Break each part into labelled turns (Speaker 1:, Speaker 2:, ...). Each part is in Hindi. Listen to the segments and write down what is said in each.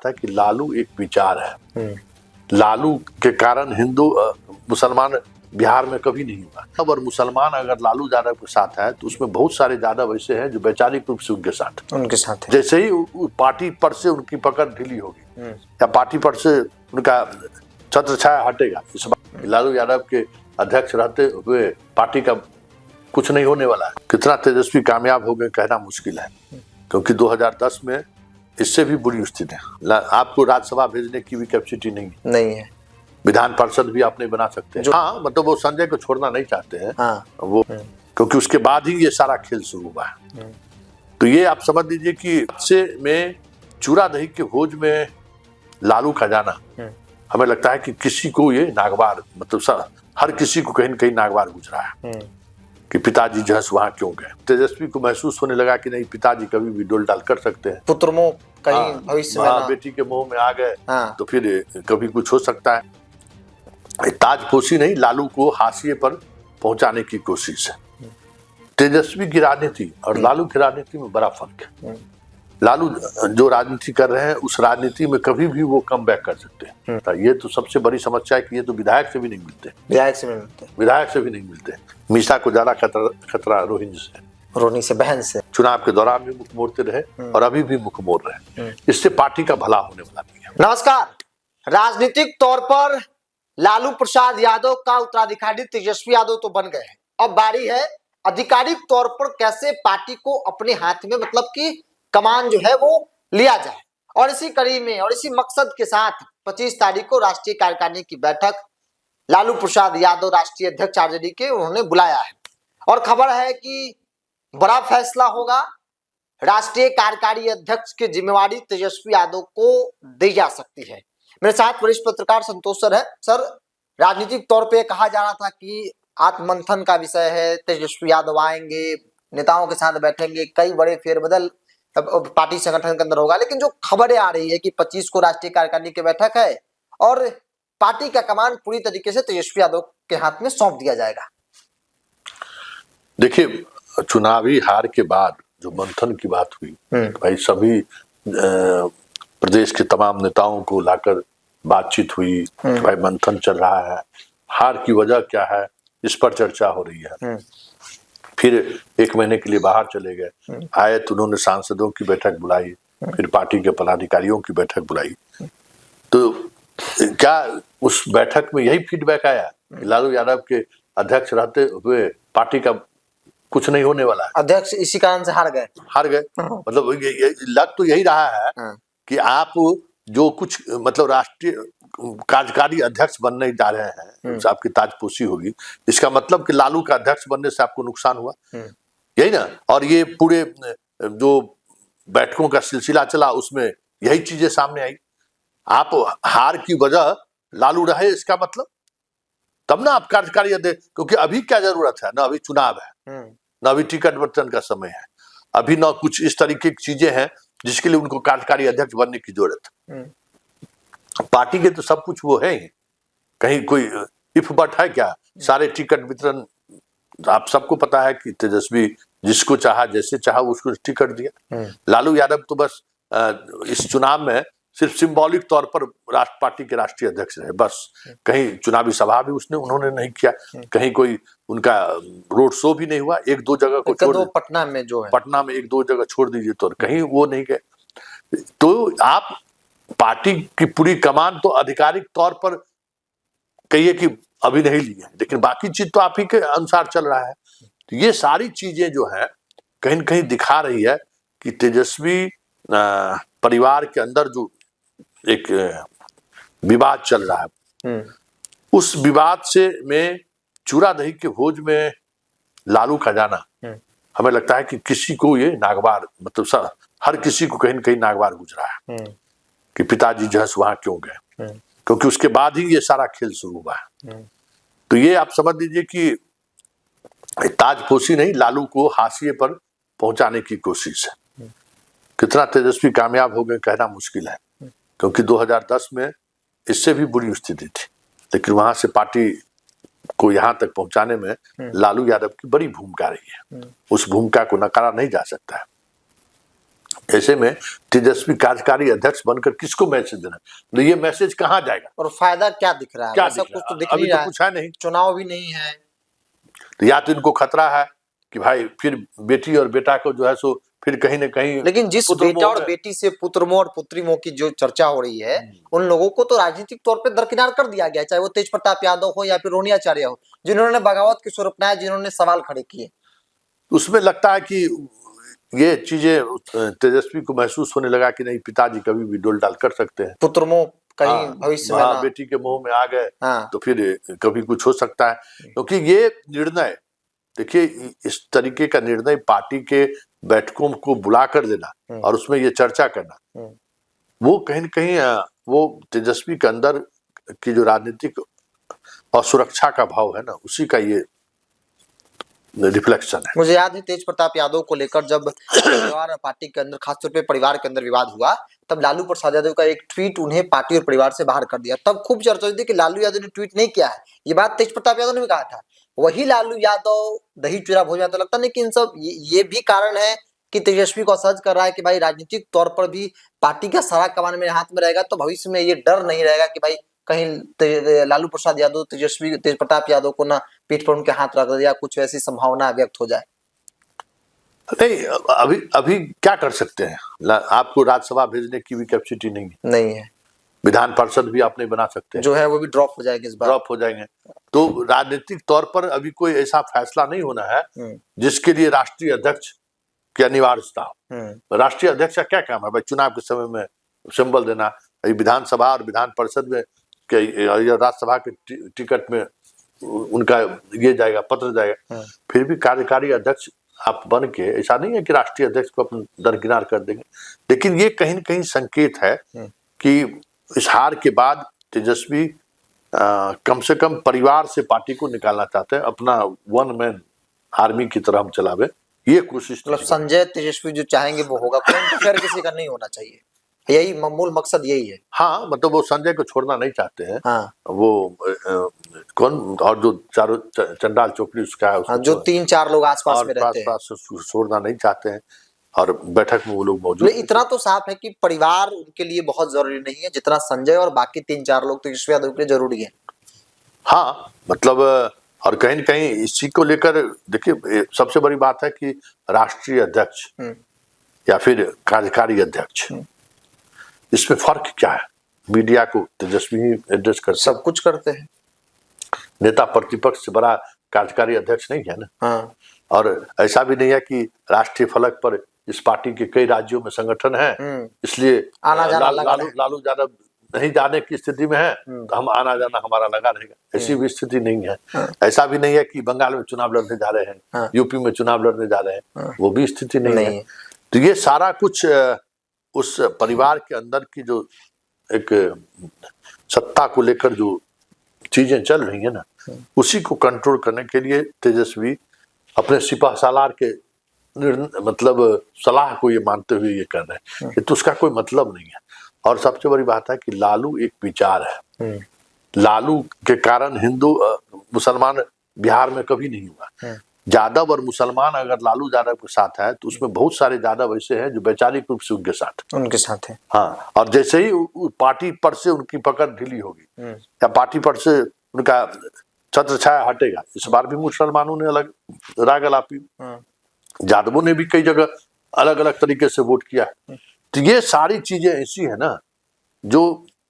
Speaker 1: था कि लालू एक विचार है। लालू के कारण हिंदू मुसलमान बिहार में कभी नहीं हुआ। और मुसलमान अगर लालू यादव के साथ है तो उसमें बहुत सारे यादव ऐसे हैं जो वैचारिक रूप से उनके साथ है। जैसे ही पार्टी पर से उनकी पकड़ ढीली होगी या पार्टी पर से उनका छत्र छाया हटेगा, इस बार लालू यादव के अध्यक्ष रहते हुए पार्टी का कुछ नहीं होने वाला है। कितना तेजस्वी कामयाब हो गए कहना मुश्किल है, क्योंकि 2010 में इससे भी बुरी स्थिति है। आपको राज्यसभा भेजने की भी कैपेसिटी नहीं है। विधान परिषद भी आप नहीं बना सकते। हाँ, मतलब वो संजय को छोड़ना नहीं चाहते हैं। वो क्योंकि उसके बाद ही ये सारा खेल शुरू हुआ है। तो ये आप समझ लीजिए कि से में चूरा दही के भोज में लालू का जाना, हमें लगता है कि किसी को ये नागवार, मतलब हर किसी को कहीं न कहीं नागवार गुजरा है कि पिताजी जो है वहां क्यों गए। तेजस्वी को महसूस होने लगा कि नहीं, पिताजी कभी भी डोल डाल कर सकते हैं।
Speaker 2: पुत्र मोह कहीं भविष्य में
Speaker 1: बेटी के मोह में आ गए तो फिर कभी कुछ हो सकता है। ताजपोशी नहीं, लालू को हाशिए पर पहुंचाने की कोशिश है। तेजस्वी की राजनीति और लालू की राजनीति में बड़ा फर्क है। लालू जो राजनीति कर रहे हैं उस राजनीति में कभी भी वो कम बैक कर सकते हैं। तो ये तो सबसे बड़ी समस्या है कि ये तो विधायक से भी नहीं मिलते। विधायक से भी नहीं मिलते। मीसा को ज्यादा खतरा रोहिणी से बहन से चुनाव के दौरान भी मुख मोड़ते रहे और अभी भी मुख मोड़ रहे। इससे पार्टी का भला होने वाला नहीं है।
Speaker 2: नमस्कार। राजनीतिक तौर पर लालू प्रसाद यादव का उत्तराधिकारी तेजस्वी यादव तो बन गए हैं। अब बारी है आधिकारिक तौर पर कैसे पार्टी को अपने हाथ में, मतलब कि कमान जो है वो लिया जाए। और इसी कड़ी में और इसी मकसद के साथ 25 तारीख को राष्ट्रीय कार्यकारिणी की बैठक लालू प्रसाद यादव राष्ट्रीय अध्यक्ष आरजेडी के उन्होंने बुलाया है। और खबर है कि बड़ा फैसला होगा। राष्ट्रीय कार्यकारी अध्यक्ष की जिम्मेवारी तेजस्वी यादव को दी जा सकती है। मेरे साथ वरिष्ठ पत्रकार संतोष सर है। सर, राजनीतिक तौर पे कहा जा रहा था कि आत्ममंथन का विषय है, तेजस्वी यादव आएंगे, नेताओं के साथ बैठेंगे, कई बड़े फेरबदल पार्टी संगठन के अंदर होगा। लेकिन जो खबरें आ रही है कि 25 को राष्ट्रीय कार्यकारिणी की बैठक है और पार्टी का कमान पूरी तरीके से तेजस्वी यादव के हाथ में सौंप दिया जाएगा।
Speaker 1: देखिए, चुनावी हार के बाद जो मंथन की बात हुई, भाई सभी प्रदेश के तमाम नेताओं को लाकर बातचीत हुई कि भाई मंथन चल रहा है, हार की वजह क्या है, इस पर चर्चा हो रही है। फिर 1 महीने के लिए बाहर चले गए, आए तो उन्होंने सांसदों की बैठक बुलाई, फिर पार्टी के पदाधिकारियों की बैठक बुलाई। तो क्या उस बैठक में यही फीडबैक आया कि लालू यादव के अध्यक्ष रहते हुए पार्टी का कुछ नहीं होने वाला है?
Speaker 2: अध्यक्ष इसी कारण से हार गए।
Speaker 1: मतलब लग तो यही रहा है कि आप जो कुछ, मतलब राष्ट्रीय कार्यकारी अध्यक्ष बनने जा रहे हैं, आपकी ताजपोशी होगी, इसका मतलब कि लालू का अध्यक्ष बनने से आपको नुकसान हुआ, यही ना। और ये पूरे जो बैठकों का सिलसिला चला उसमें यही चीजें सामने आई। आप हार की वजह लालू रहे, इसका मतलब तब ना आप कार्यकारी अध्यक्ष, क्योंकि अभी क्या जरूरत है ना, अभी चुनाव है ना, अभी टिकट बंटन का समय है, अभी ना कुछ इस तरीके की चीजें हैं जिसके लिए उनको कार्यकारी अध्यक्ष बनने की जरूरत है। पार्टी के तो सब कुछ वो है ही, कहीं कोई इफ बट है क्या? सारे टिकट वितरण आप सबको पता है कि तेजस्वी जिसको चाहा, जैसे चाहा उसको टिकट दिया। लालू यादव तो बस इस चुनाव में सिर्फ सिंबॉलिक तौर पर पार्टी के राष्ट्रीय अध्यक्ष रहे, बस। कहीं चुनावी सभा भी उन्होंने नहीं किया, कहीं कोई उनका रोड शो भी नहीं हुआ। 1-2 जगह को छोड़,
Speaker 2: पटना में जो है,
Speaker 1: पटना में 1-2 जगह छोड़ दीजिए, तो कहीं वो नहीं गए। तो आप पार्टी की पूरी कमान तो आधिकारिक तौर पर कहिए कि अभी नहीं ली है, लेकिन बाकी चीज तो आप ही के अनुसार चल रहा है। तो ये सारी चीजें जो है कहीं न कहीं दिखा रही है कि तेजस्वी परिवार के अंदर जो एक विवाद चल रहा है, उस विवाद से में चूरा दही के भोज में लालू का जाना, हमें लगता है कि किसी को ये नागवार, मतलब हर किसी को कहीं न कहीं नागवार गुजरा है कि पिताजी जो है वहां क्यों गए, क्योंकि उसके बाद ही ये सारा खेल शुरू हुआ है। तो ये आप समझ लीजिए कि ताजपोशी नहीं, लालू को हाशिए पर पहुंचाने की कोशिश है। कितना तेजस्वी कामयाब हो गए कहना मुश्किल है, क्योंकि 2010 में इससे भी बुरी स्थिति थी, लेकिन वहां से पार्टी को यहाँ तक पहुंचाने में लालू यादव की बड़ी भूमिका रही है। उस भूमिका को नकारा नहीं जा सकता है। ऐसे में तेजस्वी कार्यकारी अध्यक्ष बनकर किसको मैसेज देना, तो ये मैसेज कहाँ जाएगा
Speaker 2: और फायदा क्या दिख रहा है?
Speaker 1: क्या
Speaker 2: ऐसा
Speaker 1: दिख
Speaker 2: कुछ
Speaker 1: रहा
Speaker 2: तो
Speaker 1: है?
Speaker 2: दिख
Speaker 1: अभी
Speaker 2: नहीं
Speaker 1: तो
Speaker 2: रहा है,
Speaker 1: कुछ है नहीं।
Speaker 2: चुनाव भी नहीं है।
Speaker 1: तो या तो इनको खतरा है कि भाई फिर बेटी और बेटा को जो है सो फिर कहीं न कहीं,
Speaker 2: लेकिन जिस बेटा और बेटी से पुत्रमोह और पुत्रीमोह की जो चर्चा हो रही है, उन लोगों को तो राजनीतिक तौर पे दरकिनार कर दिया गया, चाहे वो तेज प्रताप यादव हो या फिर रोनी आचार्य हो, जिन्होंने बगावत की सुर अपनाया, जिन्होंने सवाल खड़े किए।
Speaker 1: उसमें लगता है कि ये चीजें तेजस्वी को महसूस होने लगा कि नहीं, पिताजी कभी भी डोल डाल कर सकते हैं,
Speaker 2: पुत्रमोह कहीं भविष्य में ना
Speaker 1: बेटी के मुंह में आ गए
Speaker 2: हाँ।
Speaker 1: तो फिर कभी कुछ हो सकता है। क्योंकि ये निर्णय, देखिए इस तरीके का निर्णय पार्टी के बैठकों को बुला कर देना और उसमें ये चर्चा करना, वो कहीं न कहीं वो तेजस्वी के अंदर की जो राजनीतिक और सुरक्षा का भाव है ना, उसी का ये रिफ्लेक्शन है।
Speaker 2: मुझे याद है तेज प्रताप यादव को लेकर जब परिवार और पार्टी के अंदर, खासतौर पे परिवार के अंदर विवाद हुआ, तब लालू प्रसाद यादव का एक ट्वीट उन्हें पार्टी और परिवार से बाहर कर दिया। तब खूब चर्चा हुई थी कि लालू यादव ने ट्वीट नहीं किया है, ये बात तेज प्रताप यादव ने भी कहा था। वही लालू यादव दही चूरा भोज में, तो लगता नहीं कि इन सब ये भी कारण है कि तेजस्वी को असहज कर रहा है कि भाई राजनीतिक तौर पर भी पार्टी का सारा कमान मेरे हाथ में रहेगा, तो भविष्य में ये डर नहीं रहेगा कि भाई कहीं लालू प्रसाद यादव तेज प्रताप यादव को ना पीठ पर उनके हाथ रख दिया, कुछ ऐसी संभावना व्यक्त हो जाए।
Speaker 1: नहीं, अभी क्या कर सकते हैं, आपको राज्यसभा भेजने की भी कैपेसिटी नहीं है। विधान परिषद भी आप नहीं बना सकते,
Speaker 2: जो है वो भी ड्रॉप हो जाएगी, इस बार
Speaker 1: ड्रॉप हो जाएंगे। तो राजनीतिक तौर पर अभी कोई ऐसा फैसला नहीं होना है जिसके लिए राष्ट्रीय अध्यक्ष की अनिवार्यता हो। राष्ट्रीय अध्यक्ष का क्या काम है भाई, चुनाव के समय में सिंबल देना, विधानसभा और विधान परिषद में राज्यसभा के टिकट में उनका ये जाएगा, पत्र जाएगा। फिर भी कार्यकारी अध्यक्ष आप बन के, ऐसा नहीं है कि राष्ट्रीय अध्यक्ष को अपन दरकिनार कर देंगे, लेकिन ये कहीं न कहीं संकेत है कि इस हार के बाद तेजस्वी कम से कम परिवार से पार्टी को निकालना चाहते हैं, अपना वन मैन आर्मी की तरह हम चलावे, ये कोशिश।
Speaker 2: मतलब संजय तेजस्वी जो चाहेंगे वो होगा, फिर किसी का नहीं होना चाहिए, यही मूल मकसद यही है।
Speaker 1: हाँ, मतलब वो संजय को छोड़ना नहीं चाहते हैं।
Speaker 2: हाँ।
Speaker 1: वो कौन, और जो चारों चंडाल चौकड़ी उसका है,
Speaker 2: हाँ, जो 3-4 लोग आसपास में रहते हैं,
Speaker 1: छोड़ना नहीं चाहते हैं और बैठक में वो लोग मौजूद।
Speaker 2: इतना तो साफ है कि परिवार उनके लिए बहुत जरूरी नहीं है जितना संजय और बाकी 3-4 लोग तेजस्वी यादव के लिए जरूरी है।
Speaker 1: हाँ, मतलब और कहीं न कहीं इसी को लेकर देखिए, सबसे बड़ी बात है कि राष्ट्रीय अध्यक्ष या फिर कार्यकारी अध्यक्ष, इसमें फर्क क्या है? मीडिया को तेजस्वी एड्रेस कर,
Speaker 2: सब कुछ करते हैं,
Speaker 1: नेता प्रतिपक्ष से बड़ा कार्यकारी अध्यक्ष नहीं है ना।
Speaker 2: हाँ।
Speaker 1: और ऐसा भी नहीं है कि राष्ट्रीय फलक पर इस पार्टी के कई राज्यों में संगठन है, इसलिए लालू यादव नहीं जाने की स्थिति में है तो हम आना जाना हमारा लगा रहेगा, ऐसी भी स्थिति नहीं है। ऐसा भी नहीं है कि बंगाल में चुनाव लड़ने जा रहे हैं, यूपी में चुनाव लड़ने जा रहे हैं, वो भी स्थिति नहीं है। तो ये सारा कुछ उस परिवार के अंदर की जो एक सत्ता को लेकर जो चीजें चल रही है ना, उसी को कंट्रोल करने के लिए तेजस्वी अपने सिपह सालार के मतलब सलाह को ये मानते हुए ये कर रहे हैं, तो उसका कोई मतलब नहीं है। और सबसे बड़ी बात है कि लालू एक विचार है, लालू के कारण हिंदू मुसलमान बिहार में कभी नहीं हुआ। यादव और मुसलमान अगर लालू यादव के साथ है तो उसमें बहुत सारे यादव ऐसे हैं जो वैचारिक रूप से उनके साथ है। हाँ, और जैसे ही पार्टी पर से उनकी पकड़ ढीली होगी या पार्टी पर से उनका छत्र छाया हटेगा, इस बार भी मुसलमानों ने अलग राग अलापी, यादवों ने भी कई जगह अलग अलग तरीके से वोट किया। तो ये सारी चीजें ऐसी है ना जो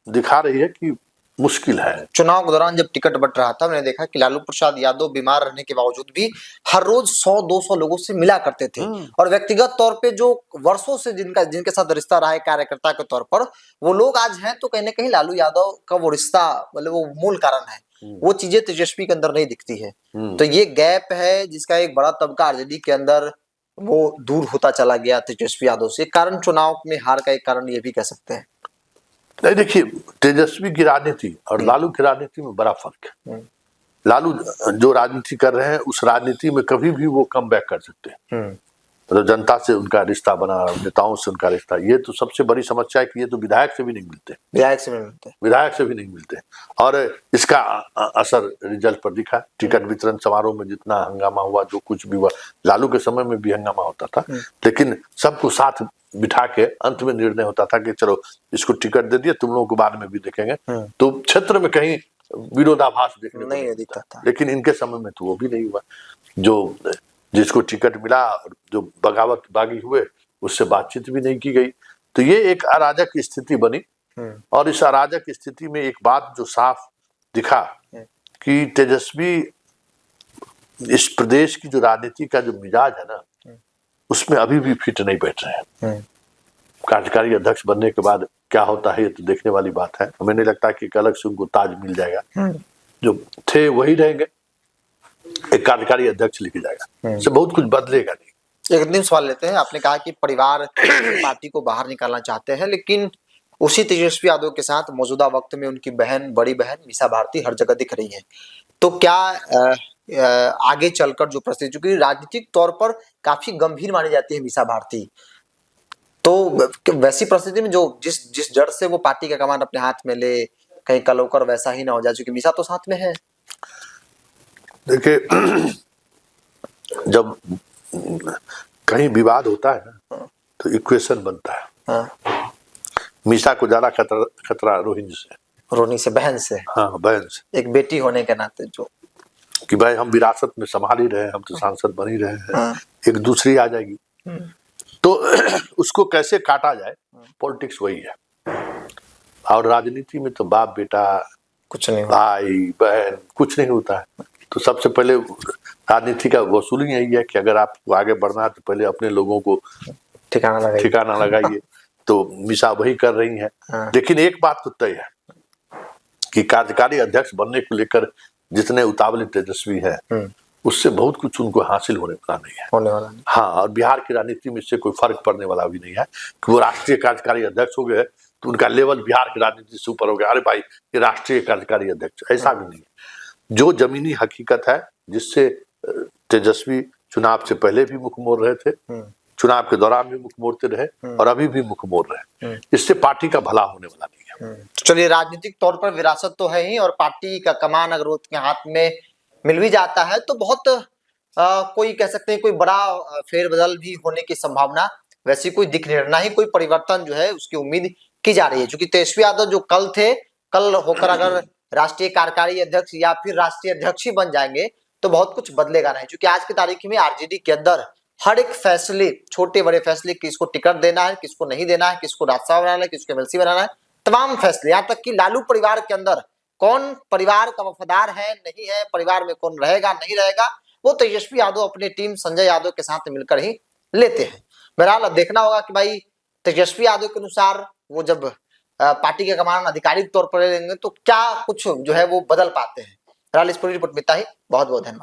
Speaker 1: दिखा रही है कि मुश्किल है।
Speaker 2: चुनाव के दौरान जब टिकट बंट रहा था, मैंने देखा कि लालू प्रसाद यादव बीमार रहने के बावजूद भी हर रोज 100-200 लोगों से मिला करते थे, और व्यक्तिगत तौर पे जो वर्षों से जिनके साथ रिश्ता रहा है कार्यकर्ता के तौर पर, वो लोग आज हैं तो कहीं ना कहीं लालू यादव का वो रिश्ता, मतलब वो मूल कारण है, वो चीजें तेजस्वी के अंदर नहीं दिखती है। तो ये गैप है जिसका एक बड़ा तबका आरजेडी के अंदर वो दूर होता चला गया तेजस्वी यादव से, कारण चुनाव में हार का एक कारण ये भी कह सकते हैं।
Speaker 1: नहीं, देखिए तेजस्वी की राजनीति और लालू की राजनीति में बड़ा फर्क है। लालू जो राजनीति कर रहे हैं उस राजनीति में कभी भी वो कम बैक कर सकते हैं, मतलब जनता से उनका रिश्ता बना, नेताओं से उनका रिश्ता, ये तो सबसे बड़ी समस्या है कि ये तो विधायक से भी नहीं मिलते,
Speaker 2: विधायक से मिलते,
Speaker 1: विधायक से भी नहीं मिलते। और इसका असर रिजल्ट पर दिखा। टिकट वितरण समारोह में जितना हंगामा हुआ, जो कुछ भी हुआ, लालू के समय में भी हंगामा होता था, लेकिन सबको साथ बिठा के अंत में निर्णय होता था कि चलो इसको टिकट दे दिए, तुम लोगों को बाद में भी देखेंगे। तो क्षेत्र में कहीं विरोधाभास देखने को नहीं
Speaker 2: दिखता था।
Speaker 1: लेकिन इनके समय में तो वो भी नहीं हुआ। जो जिसको टिकट मिला, जो बगावत बागी हुए, उससे बातचीत भी नहीं की गई। तो ये एक अराजक स्थिति बनी। और इस अराजक स्थिति में एक बात जो साफ दिखा कि तेजस्वी इस प्रदेश की जो राजनीति का जो मिजाज है ना, उसमें अभी भी फिट नहीं बैठ रहे हैं। कार्यकारी अध्यक्ष बनने के बाद क्या होता है ये तो देखने वाली बात है। हमें नहीं लगता कि अलग से उनको ताज मिल जाएगा, जो थे वही रहेंगे, एक कार्यकारी अध्यक्ष लिखा जाएगा, इससे बहुत कुछ बदलेगा नहीं।
Speaker 2: एक दिन सवाल लेते हैं, आपने कहा कि परिवार पार्टी को बाहर निकालना चाहते हैं, लेकिन उसी तेजस्वी यादव के साथ मौजूदा वक्त में उनकी बहन, बड़ी बहन मीसा भारती हर जगह दिख रही है। तो क्या आगे चलकर जो परिस्थिति, चूंकि राजनीतिक तौर पर काफी गंभीर मानी जाती है मीसा भारती, तो वैसी परिस्थिति में जो जिस जड़ से वो पार्टी का कमान अपने हाथ में ले, कहीं कल होकर वैसा ही ना हो जाए, क्योंकि मीसा तो साथ में है।
Speaker 1: देखिए, जब कहीं विवाद होता है ना, तो इक्वेशन बनता है। मीसा को ज्यादा खतरा रोहिणी से,
Speaker 2: बहन से।
Speaker 1: हाँ, बहन से,
Speaker 2: एक बेटी होने के नाते, जो
Speaker 1: कि भाई हम विरासत में संभाल ही रहे हैं, हम तो सांसद बन ही रहे हैं, एक दूसरी आ जाएगी तो उसको कैसे काटा जाए, पॉलिटिक्स वही है। और राजनीति में तो बाप बेटा
Speaker 2: कुछ नहीं,
Speaker 1: भाई बहन कुछ नहीं होता है। तो सबसे पहले राजनीति का वसूली यही है कि अगर आपको आगे बढ़ना है तो पहले अपने लोगों को ठिकाना लगाइए। तो मीसा वही कर रही है। लेकिन एक बात तो तय है कि कार्यकारी अध्यक्ष बनने को लेकर जितने उतावले तेजस्वी है, उससे बहुत कुछ उनको हासिल होने वाला नहीं है। हाँ, और बिहार की राजनीति में इससे कोई फर्क पड़ने वाला भी नहीं है कि वो राष्ट्रीय कार्यकारी अध्यक्ष हो गए तो उनका लेवल बिहार की राजनीति से ऊपर हो गया। अरे भाई, ये राष्ट्रीय कार्यकारी अध्यक्ष, ऐसा भी नहीं है। जो जमीनी हकीकत है, जिससे तेजस्वी चुनाव से पहले भी मुख मोड़ रहे थे, चुनाव के दौरान भी मुख मोड़ते रहे और अभी भी मुख मोड़ रहे, इससे पार्टी का भला होने वाला नहीं है।
Speaker 2: तो चलिए, राजनीतिक तौर पर विरासत तो है ही, और पार्टी का कमान अगर उसके हाथ में मिल भी जाता है तो बहुत कोई कह सकते हैं कोई बड़ा फेरबदल भी होने की संभावना वैसी कोई दिख नहीं रहा, ना ही कोई परिवर्तन जो है उसकी उम्मीद की जा रही है। क्योंकि तेजस्वी यादव जो कल थे, कल होकर अगर राष्ट्रीय कार्यकारी अध्यक्ष या फिर राष्ट्रीय अध्यक्ष ही बन जाएंगे तो बहुत कुछ बदलेगा नहीं। क्योंकि आज की तारीख में आरजेडी के अंदर हर एक फैसले, छोटे बड़े फैसले, किसको टिकट देना है, किसको नहीं देना है, किसको राज्यसभा बनाना है, किसको एमएलसी बनाना है, तमाम फैसले, यहाँ तक कि लालू परिवार के अंदर कौन परिवार का वफादार है, नहीं है, परिवार में कौन रहेगा, नहीं रहेगा, वो तेजस्वी यादव अपनी टीम संजय यादव के साथ मिलकर ही लेते हैं। बहरहाल अब देखना होगा कि भाई तेजस्वी यादव के अनुसार वो जब पार्टी के कमान आधिकारिक तौर पर लेंगे तो क्या कुछ जो है वो बदल पाते हैं। बहरहाल इस पूरी रिपोर्ट में इतना ही। बहुत बहुत धन्यवाद।